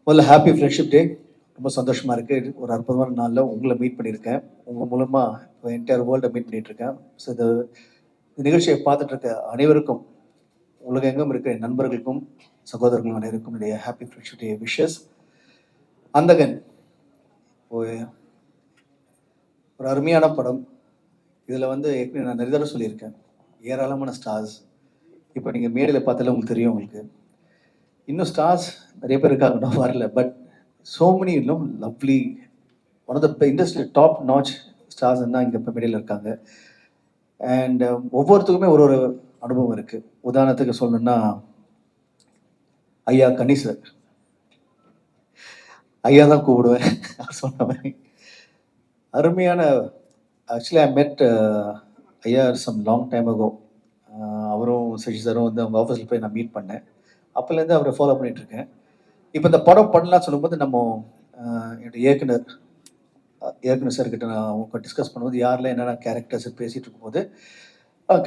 முதல்ல happy friendship day. ரொம்ப சந்தோஷமாக இருக்குது. ஒரு அற்புதமான நாளில் உங்களை மீட் பண்ணியிருக்கேன். உங்கள் மூலமாக இப்போ என்டையர் வேர்ல்டை மீட் பண்ணிகிட்ருக்கேன். ஸோ இந்த நிகழ்ச்சியை பார்த்துட்டு இருக்க அனைவருக்கும், உலகெங்கும் இருக்கிற என் நண்பர்களுக்கும் சகோதரர்களும் அனைவருக்கும் என்னுடைய ஹாப்பி ஃப்ரெண்ட்ஷிப் டே விஷஸ். அந்தகன் ஒரு அருமையான படம். இதில் வந்து ஏற்கனவே நான் நிறைய தடவை சொல்லியிருக்கேன், ஏராளமான ஸ்டார்ஸ். இப்போ நீங்கள் மேடையில் பார்த்தாலே உங்களுக்கு தெரியும். உங்களுக்கு இன்னும் ஸ்டார்ஸ் நிறைய பேர் இருக்காங்க, இன்னும் வரல. But so many lovely, one of the industry top notch stars தான் இங்கே இப்போ மேடையில் இருக்காங்க. அண்ட் ஒவ்வொருத்துக்குமே ஒரு ஒரு அனுபவம் இருக்குது. உதாரணத்துக்கு சொல்லணும்னா ஐயா கனி சார், ஐயா தான் கூப்பிடுவேன் சொன்ன மாதிரி. அருமையான, ஆக்சுவலி ஐ மெட் ஐயா சம் லாங் டைம் அகோ. அவரும் சசி சாரும் வந்து அவங்க ஆஃபீஸில் போய் நான் மீட் பண்ணேன். அப்போலேருந்து அவரை ஃபாலோ பண்ணிகிட்ருக்கேன். இப்போ இந்த படம் பண்ணலாம் சொல்லும்போது நம்ம என்னுடைய இயக்குனர் சார்கிட்ட நான் டிஸ்கஸ் பண்ணும்போது யாரெல்லாம் என்னென்ன கேரக்டர்ஸ் பேசிகிட்டு இருக்கும்போது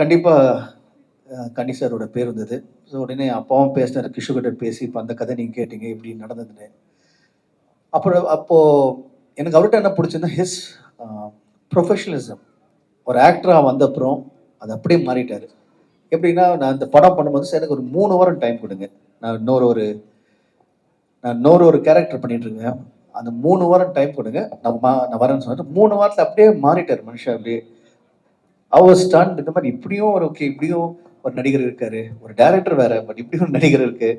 கண்டிப்பாக கனி சாரோட பேர் இருந்தது. ஸோ உடனே அப்பாவும் பேசினார், கிஷோர்கிட்ட பேசி இப்போ அந்த கதை நீங்கள் கேட்டீங்க இப்படி நடந்ததுன்னு. அப்போது எனக்கு அவர்கிட்ட என்ன பிடிச்சிருந்தா ஹிஸ் ப்ரொஃபஷனலிசம். ஒரு ஆக்டராக வந்த அப்புறம் அது அப்படியே மாறிட்டார். எப்படின்னா, நான் இந்த படம் பண்ணும்போது சார் எனக்கு ஒரு 3 வாரம் டைம் கொடுங்க, நான் இன்னொரு ஒரு கேரக்டர் பண்ணிட்டு இருக்கேன், அந்த 3 வாரம் டைம் கொடுங்க, நான் வரேன்னு சொன்னேன். 3 வாரத்தில் அப்படியே மாறிட்டார் மனுஷன். அப்படியே அவர் ஸ்டாண்ட் இந்த மாதிரி இப்படியும் ஒரு ஓகே, இப்படியும் ஒரு நடிகர் இருக்காரு, ஒரு டைரக்டர் வேற, பட் இப்படியும் ஒரு நடிகர் இருக்கு.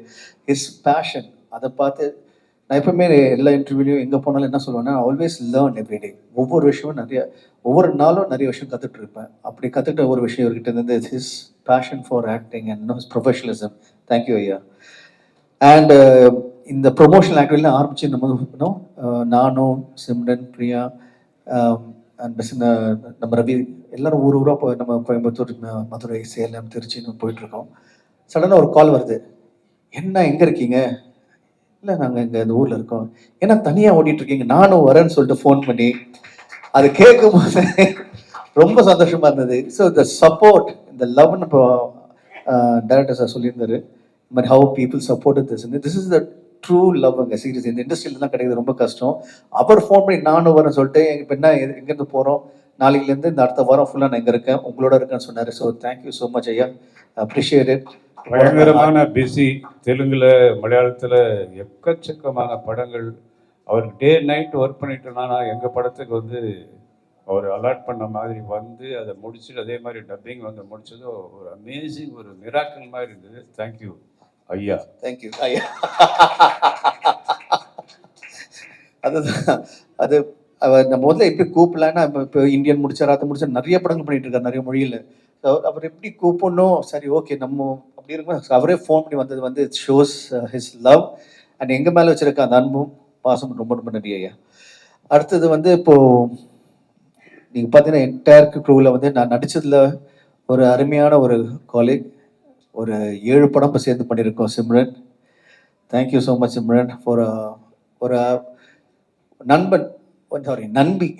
ஹிஸ் பேஷன், அதை பார்த்து நான் எப்பவுமே எல்லா இன்டர்வியூலையும் எங்கே போனாலும் என்ன சொல்லுவேன்னா, ஆல்வேஸ் லேர்ன் எவ்ரிடே. ஒவ்வொரு விஷயமும் ஒவ்வொரு நாளும் நிறைய விஷயம் கற்றுட்டு இருப்பேன். அப்படி கற்றுக்கிட்ட ஒரு விஷயம் இவர்கிட்ட இருந்து his passion for acting and his professionalism. Thank you ஐயா. அண்ட் இந்த ப்ரொமோஷனல் ஆக்டிவிட்டியில் ஆரம்பிச்சு நானும் சிம்ரன், பிரியா அண்ட் நம்ம ரவி எல்லாரும் ஊராக போய் நம்ம கோயம்புத்தூர், மதுரை, சேலம், திருச்சின்னு போயிட்டுருக்கோம். சடனாக ஒரு கால் வருது. என்ன எங்கே இருக்கீங்க? இல்லை நாங்கள் இங்கே இந்த ஊரில் இருக்கோம். ஏன்னா தனியாக ஓடிட்டுருக்கீங்க? நானும் வரேன்னு சொல்லிட்டு ஃபோன் பண்ணி அது கேட்கும் போது ரொம்ப சந்தோஷமாக இருந்தது. ஸோ இந்த சப்போர்ட், இந்த லவ்னு இப்போ டைரக்டர் சார் சொல்லியிருந்தாரு, இந்த மாதிரி how people support this is the true love. அங்கே சீரியஸ் இந்த இண்டஸ்ட்ரியில கிடைக்கிறது ரொம்ப கஷ்டம். அவர் ஃபோன் பண்ணி நானும் வரேன்னு சொல்லிட்டு இப்போ என்ன எங்கேருந்து போகிறோம், நாளைக்குலேருந்து இந்த அடுத்த வாரம் ஃபுல்லாக நான் இங்கே இருக்கேன், உங்களோட இருக்கேன்னு சொன்னார். ஸோ தேங்க்யூ ஸோ மச் ஐயா, அப்ரிஷியேட் இட். பயங்கரமான பிஸி. தெலுங்குல, மலையாளத்தில் எக்கச்சக்கமான படங்கள். அவருக்கு டே நைட் ஒர்க் பண்ணிட்டோம்னா எங்கள் படத்துக்கு வந்து அவர் அலாட் பண்ண மாதிரி வந்து அதை முடிச்சுட்டு அதே மாதிரி டப்பிங் வந்து முடிச்சது ஒரு அமேசிங், ஒரு மிராக்கிள் மாதிரி இருந்தது. தேங்க்யூ ஐயா. தேங்க்யூ ஐயா. அதுதான் அது நம்ம முதல்ல எப்படி கூப்பிடலான்னா, இப்போ இந்தியன் முடிச்சார், அதை முடிச்சா நிறைய படங்கள் பண்ணிட்டு இருக்காரு நிறைய மொழியில். அவர் எப்படி கூப்பிடணும், சரி ஓகே நம்ம அப்படி இருக்கும்போது அவரே ஃபோன் பண்ணி வந்தது வந்து it shows his love and எங்கள் மேலே வச்சுருக்க அந்த அன்பும் பாசம். ரொம்ப ரொம்ப நன்றி ஐயா. அடுத்தது வந்து இப்போது நீங்கள் பார்த்தீங்கன்னா என்டையர் க்ரூவில் வந்து நான் நடித்ததில் ஒரு அருமையான ஒரு காலேஜ், ஒரு 7 படம் இப்போ சேர்ந்து பண்ணியிருக்கோம். Simran, thank you so much Simran for ஒரு நண்பன், நண்பி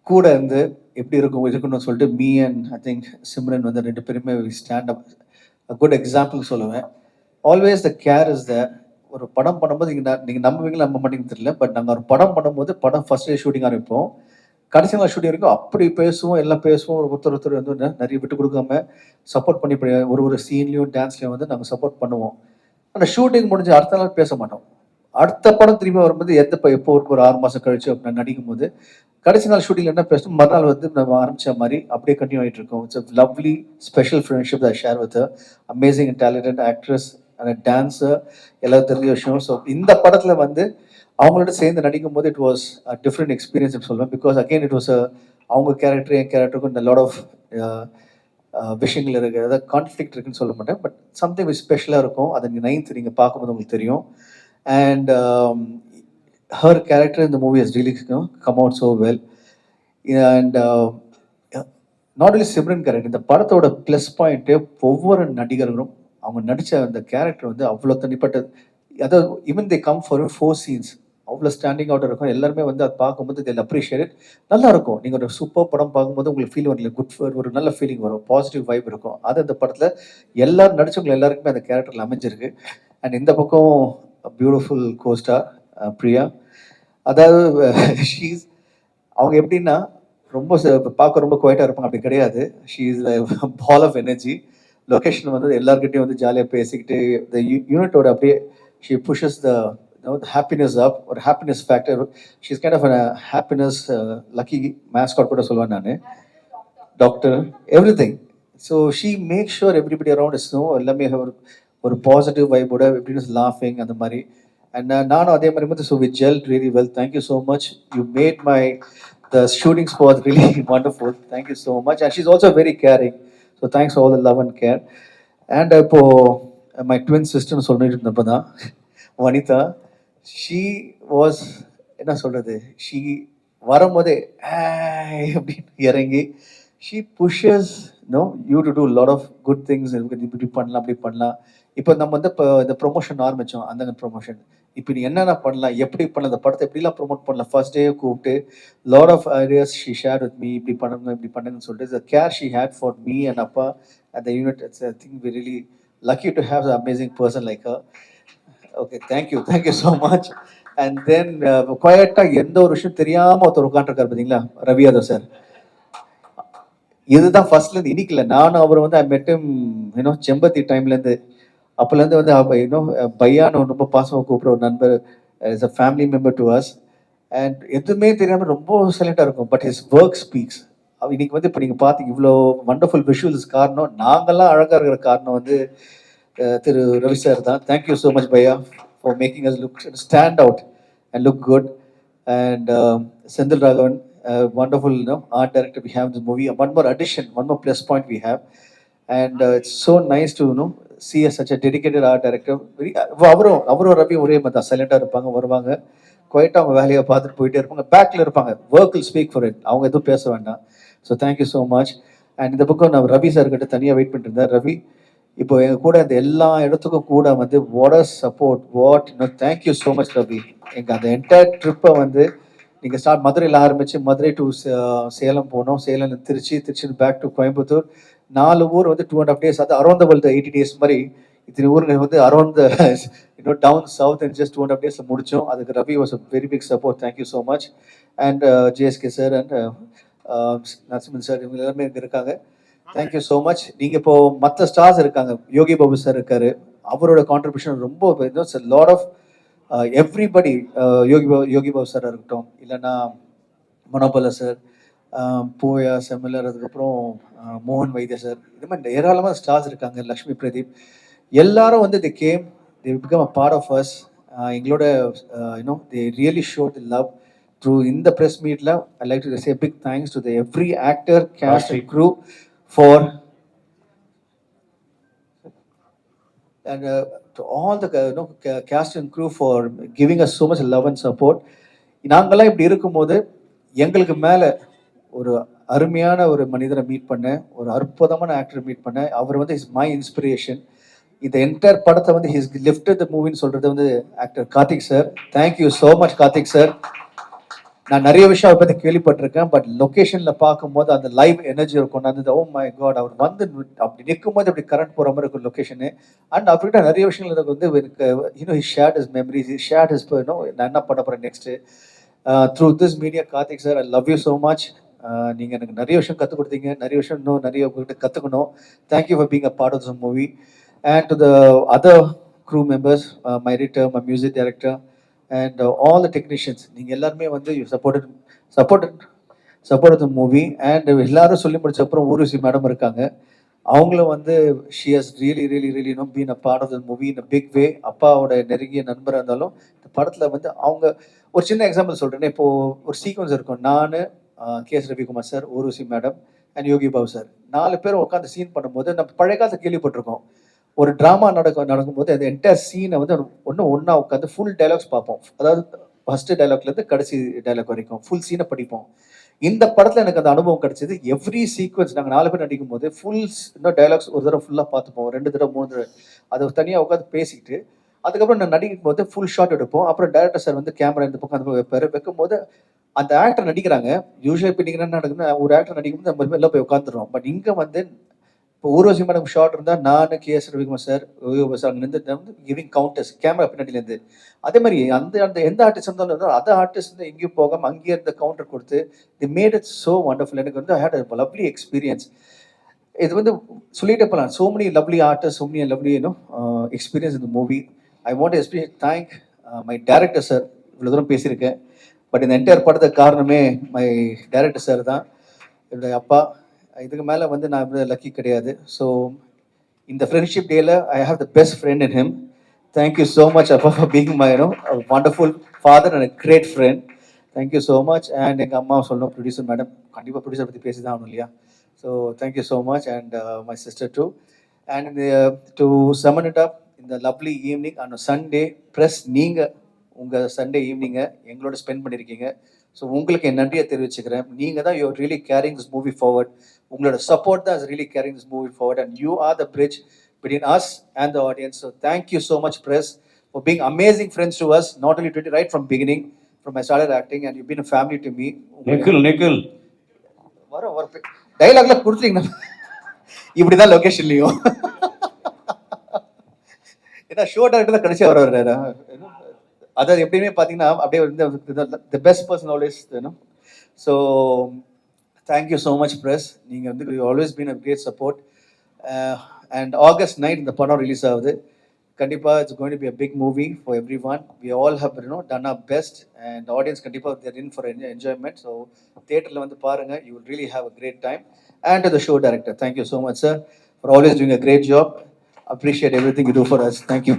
கூட இருந்து எப்படி இருக்கணும்னு சொல்லிட்டு me and I think Simran வந்து 2 பேருமே ஸ்டாண்ட் அப் குட் எக்ஸாம்பிள் சொல்லுவேன். Always the care is the. ஒரு படம் பண்ணும்போது நீங்கள் நம்புவீங்களா நம்ப மாட்டீங்கன்னு தெரியல, பட் நாங்கள் ஒரு படம் பண்ணும்போது படம் ஃபர்ஸ்ட் டே ஷூட்டிங் ஆரம்பிப்போம், கடைசி நாள் ஷூட்டிங் வரைக்கும் அப்படி பேசுவோம், எல்லாம் பேசுவோம். ஒருத்தர் வந்து நிறைய விட்டு கொடுக்காம சப்போர்ட் பண்ணி ஒரு சீன்லையும் டான்ஸ்லையும் வந்து நாங்கள் சப்போர்ட் பண்ணுவோம். ஆனால் ஷூட்டிங் முடிஞ்சு அடுத்த நாள் பேச மாட்டோம். அடுத்த படம் திரும்பி வரும்போது எப்போ ஒரு 6 மாதம் கழிச்சு அப்படின்னு நடிக்கும் போது கடைசி நாள் ஷூட்டிங் என்ன பேசணும், மறுநாள் வந்து நம்ம ஆரம்பிச்ச மாதிரி அப்படியே கண்டினியூ ஆகிட்டு இருக்கோம். It's lovely special friendship I share with amazing and talented actress and dancer, எல்லாரும் தெரிஞ்ச விஷயம். ஸோ இந்த படத்தில் வந்து அவங்களோட சேர்ந்து நடிக்கும் போது it was a different experience சொல்லுவேன். பிகாஸ் அகெயின் இட் வாஸ் அவங்க கேரக்டர் என் கேரக்டருக்கும் இந்த லாட் ஆஃப் விஷயங்கள் இருக்குது, அதாவது கான்ஃப்ளிக்ட் இருக்குன்னு சொல்ல மாட்டேன், பட் சம்திங் ஸ்பெஷலாக இருக்கும். அதை நீங்கள் 9th நீங்கள் பார்க்கும்போது உங்களுக்கு தெரியும். And her character in the movie has really come out so well. And not only Simran character, இந்த படத்தோட ப்ளஸ் பாயிண்ட்டு ஒவ்வொரு நடிகர்களும் அவங்க நடித்த அந்த கேரக்டர் வந்து அவ்வளோ தனிப்பட்டது. அதாவது even they come for 4 scenes அவ்வளோ ஸ்டாண்டிங் அவுட் இருக்கும். எல்லாருமே வந்து அதை பார்க்கும்போது தெல் அப்ரிஷியேட். நல்லா இருக்கும். நீங்கள் ஒரு சூப்பர் படம் பார்க்கும்போது உங்களுக்கு ஃபீல் வரல, ஒரு நல்ல ஃபீலிங் வரும், பாசிட்டிவ் வைப் இருக்கும். அது அந்த படத்தில் எல்லாரும் நடிச்சவங்க எல்லாருக்குமே அந்த கேரக்டரில் அமைஞ்சிருக்கு. அண்ட் இந்த பக்கம் பியூட்டிஃபுல் கோஸ்டார் பிரியா. அதாவது ஷீஸ் அவங்க எப்படின்னா ரொம்ப பார்க்க ரொம்ப குவைட்டாக இருப்பாங்க, அப்படி கிடையாது. She is ball of energy. Location வந்து எல்லாருக்கிட்டையும் வந்து ஜாலியாக பேசிக்கிட்டு இந்த யூனிட்டோட அப்படியே ஷீ புஷஸ் த ஹாப்பினஸ் அப், ஒரு happiness factor. She is kind of happiness lucky mascot கூட சொல்லுவேன் நான், doctor, everything. So she make sure everybody around is no எல்லாமே ஒரு பாசிட்டிவ் வைபோட எப்படின்னு லாஃபிங் அந்த மாதிரி. அண்ட் நானும் அதே மாதிரி வந்து so we gel really well. Thank you so much. You made my the shooting spot really wonderful. Thank you so much. And she's also very caring. So thanks for all the love and care. And இப்போ my twin sister சொல்லிட்டு இருந்தப்போ தான் Vanitha, she was என்ன சொல்றது, she வரும்போதே அப்படின்னு இறங்கி she pushes you to do a lot of good things. இப்படி பண்ணலாம் அப்படி பண்ணலாம். இப்போ நம்ம வந்து இப்போ இந்த ப்ரொமோஷன் ஆரம்பித்தோம், அந்த ப்ரொமோஷன் இப்போ நீ என்னென்ன பண்ணலாம், எப்படி பண்ணலாம், இந்த படத்தை எப்படிலாம் ப்ரொமோட் பண்ணலாம், ஃபர்ஸ்ட் டே கூப்பிட்டு lot of ideas she share with me, இப்படி பண்ணணும் இப்படி பண்ணுங்கன்னு சொல்லிட்டு care she had for me and அப்பா at the unit. It's I think we really lucky to have a amazing person like her. Okay, thank you so much. And then குவாய்ட்டாக எந்த ஒரு விஷயம் தெரியாமல் ஒருத்தர் உட்காந்துருக்காரு பார்த்தீங்களா, ரவி யாதவ் சார். இதுதான் ஃபர்ஸ்ட்லேருந்து இன்னைக்கு இல்லை, நானும் அவர் வந்து ஐ மெட் ஹிம் செம்பத்தி டைம்லேருந்து. அப்போலேருந்து வந்து பையான்னு ரொம்ப பாசமாக கூப்பிட்ற ஒரு நண்பர், is a family member to us. And எதுவுமே தெரியாமல் ரொம்ப சைலண்டாக இருக்கும், பட் ஹிஸ் ஒர்க் ஸ்பீக்ஸ். இன்னைக்கு வந்து இப்போ நீங்கள் பார்த்தீங்க இவ்வளோ வண்டர்ஃபுல் விஷுவல்ஸ் காரணம், நாங்கள்லாம் அழகாக இருக்கிற காரணம் வந்து திரு ரவி சார் தான். Thank you so much Bhaiya for making as look stand out and look good. And Senthil Raghavan, wonderful art director we have in this movie. One more addition, one more plus point we have. And it's so nice to see such a dedicated art director. அவரும் ரவி ஒரே மாதிரி தான், சைலண்டாக இருப்பாங்க, வருவாங்க குவைட்டாக அவங்க வேலையை பார்த்துட்டு போயிட்டே இருப்பாங்க, பேக்கில் இருப்பாங்க. Work will speak for it, அவங்க எதுவும் பேச வேண்டாம். So thank you so much. And இந்த பக்கம் நான் ரவி சார் கிட்ட தனியாக வெயிட் பண்ணிட்டு இருந்தேன். ரவி இப்போ எங்கள் கூட இந்த எல்லா இடத்துக்கும் கூட வந்து what a support, what thank you so much Ravi. எங்கள் அந்த என்டையர் ட்ரிப்பை வந்து நீங்கள் மதுரையில் ஆரம்பித்து மதுரை டு சேலம் போனோம், சேலம் திருச்சி பேக் டு கோயம்புத்தூர், 4 ஊர் வந்து 2.5 days. அது அரௌண்ட் த வேர்ல்டு 80 days மாதிரி இத்தனை ஊருங்க வந்து around town south and just 2.5 days முடித்தோம். அதுக்கு Ravi was a very big support. Thank you so much. And JSK sir and Narasimhan sir, இவங்க எல்லாருமே இங்கே இருக்காங்க. Thank you so much. நீங்கள் இப்போ மற்ற ஸ்டார்ஸ் இருக்காங்க, யோகி பாபு சார் இருக்காரு, அவரோட கான்ட்ரிபியூஷன் ரொம்ப lot of everybody. Yogi Babu sir இருக்கட்டும், இல்லைன்னா மனோபல சார், பூயா செமிலர், அதுக்கப்புறம் மோகன் வைத்திய சார், இது மாதிரி ஏராளமாக ஸ்டார்ஸ் இருக்காங்க, லக்ஷ்மி பிரதீப், எல்லாரும் வந்து they came, they become a part of us. எங்களோட they really showed the love through in the press meetல. I'd like to say a big thanks to the every actor, cast and crew for and to all the cast and crew for giving us so much love and support. நாங்கெல்லாம் இப்படி இருக்கும்போது எங்களுக்கு மேலே ஒரு அருமையான ஒரு மனிதரை meet பண்ணேன், ஒரு அற்புதமான ஆக்டரை மீட் பண்ணேன். அவர் வந்து இஸ் மை இன்ஸ்பிரேஷன். இந்த என்டையர் படத்தை வந்து ஹிஸ் லிஃப்டட் த மூவின்னு சொல்கிறது வந்து actor Karthik sir. Thank you so much Karthik sir. நான் நிறைய விஷயம் அவரை பற்றி கேள்விப்பட்டிருக்கேன், பட் லொக்கேஷனில் பார்க்கும்போது அந்த லைவ் எனர்ஜி கொண்டாந்து, ஓ மை காட், அவர் வந்து அப்படி நிற்கும் போது அப்படி கரண்ட் போகிற மாதிரி இருக்கும் லொக்கேஷனு. அண்ட் அவர்கிட்ட நிறைய விஷயங்கள் எனக்கு வந்து எனக்கு he shared his memories, he shared his நான் என்ன பண்ண போகிறேன் next. Through this media, Karthik sir, I love you so much. நீங்கள் எனக்கு நிறைய விஷயம் கற்றுக் கொடுத்தீங்க, நிறைய விஷயம் இன்னும் நிறைய உங்கள்கிட்ட கற்றுக்கணும். Thank you for being a part of this movie. And to the other crew members, my editor, my music director and all the technicians, நீங்கள் எல்லாருமே வந்து you support the movie. And எல்லாரும் சொல்லி முடிச்ச அப்புறம் ஊர்வசி மேடம் இருக்காங்க, அவங்களும் வந்து she has really been a part of the movie in a big way. அப்பாவோட நெருங்கிய நண்பராக இருந்தாலும் இந்த படத்தில் வந்து அவங்க ஒரு சின்ன எக்ஸாம்பிள் சொல்கிறேன். இப்போது ஒரு சீக்வன்ஸ் இருக்கும், நான் KS Ravikumar sir, Urvashi madam and Yogi Babu sir 4 பேர் உட்காந்து சீன் பண்ணும்போது, நம்ம பழைய காலத்தை கேள்விப்பட்டிருக்கோம், ஒரு ட்ராமா நடக்கும்போது அந்த என்டையர் சீனை வந்து ஒன்றா உட்காந்து ஃபுல் டைலாக்ஸ் பார்ப்போம். அதாவது ஃபஸ்ட்டு டைலாக்லேருந்து கடைசி டைலாக் வரைக்கும் ஃபுல் சீனை படிப்போம். இந்த படத்தில் எனக்கு அந்த அனுபவம் கிடைச்சது. எவ்ரி சீக்வன்ஸ் நாங்கள் 4 பேர் நடிக்கும் போது ஃபுல் டைலாக்ஸ் ஒரு தடவை ஃபுல்லாக பார்த்துப்போம், 2 தடவை 3 தடவை அதை தனியாக உட்காந்து பேசிக்கிட்டு, அதுக்கப்புறம் நான் நடிக்கும் போது ஃபுல் ஷாட் எடுப்போம். அப்புறம் டைரக்டர் சார் வந்து கேமரா இந்த பக்கம் அந்த பக்கம் வைப்பார். வைக்கும்போது அந்த ஆக்டர் நடிக்கிறாங்க. யூஸ்வலாக இப்போ நீங்கள் என்ன நடக்குதுன்னா, ஒரு ஆக்டர் நடிக்கும்போது நம்ம எல்லாம் போய் உட்காந்துருவோம். பட் இங்கே வந்து இப்போ ஊர்வசி மேடம் ஷார்ட் இருந்தால் நான் கேஎஸ் ரவிக்குமார் சார் சார் நின்று கிவிங் கவுண்டர்ஸ் கேமரா பின்னாடிலேருந்து. அதே மாதிரி அந்த அந்த எந்த ஆர்டிஸ்ட் இருந்தாலும் அந்த ஆர்டிஸ்ட் வந்து எங்கேயும் போகாமல் அங்கேயே இருந்த கவுண்டர் கொடுத்து they made it so wonderful. எனக்கு வந்து I had a lovely experience. இது வந்து சொல்லிட்டே போகலாம். So many lovely artist, so many lovely experience இந்த மூவி. I want especially thank my director sir. இவ்வளோ தூரம் பேசியிருக்கேன், பட் இந்த என்டையர் படத்துக்கு காரணமே மை டேரக்டர் சார் தான், என்னுடைய அப்பா. இதுக்கு மேலே வந்து நான் வந்து லக்கி கிடையாது. ஸோ இந்த ஃப்ரெண்ட்ஷிப் டேல I have the best friend in him. Thank you so much அப்பா for being my wonderful father and great friend. Thank you so much. And எங்கள் அம்மா சொல்லணும், ப்ரொடியூசர் மேடம், கண்டிப்பாக ப்ரொடியூசர் பற்றி பேசி தான் ஆகணும் இல்லையா? So thank you so much. And my sister too. And to summon it up, இந்த lovely evening on Sunday plus நீங்கள் உங்கள் சண்டே ஈவினிங்கை எங்களோட ஸ்பெண்ட் பண்ணியிருக்கீங்க. ஸோ உங்களுக்கு என் நன்றியை தெரிவிச்சுக்கிறேன். நீங்கள் தான் you're really caring this movie forward. உங்களோட சப்போர்ட் தான் is really caring this movie forward and you are the bridge between us and the audience. So thank you so much, press, for being amazing friends to us, not only right from beginning, from I started acting, and you've been a family to me. Nikhil வர டைலாக்ல கொடுத்தீங்கன்னா இப்படி தான் லொகேஷன்லையும் ஏன்னா show director தான் கடைசியாக வர்றாரு. அதாவது எப்படியுமே பார்த்தீங்கன்னா அப்படியே வந்து the best person always. So thank you so much press. நீங்கள் வந்து you always been a great support. And August 9 இந்த படம் ரிலீஸ் ஆகுது. கண்டிப்பாக it's going to be a big movie for everyone. We all have done our best and audience கண்டிப்பாக they're in for enjoyment. So தியேட்டரில் வந்து பாருங்கள், you will really have a great time. And the show director, thank you so much sir for always doing a great job. Appreciate everything you do for us. Thank you.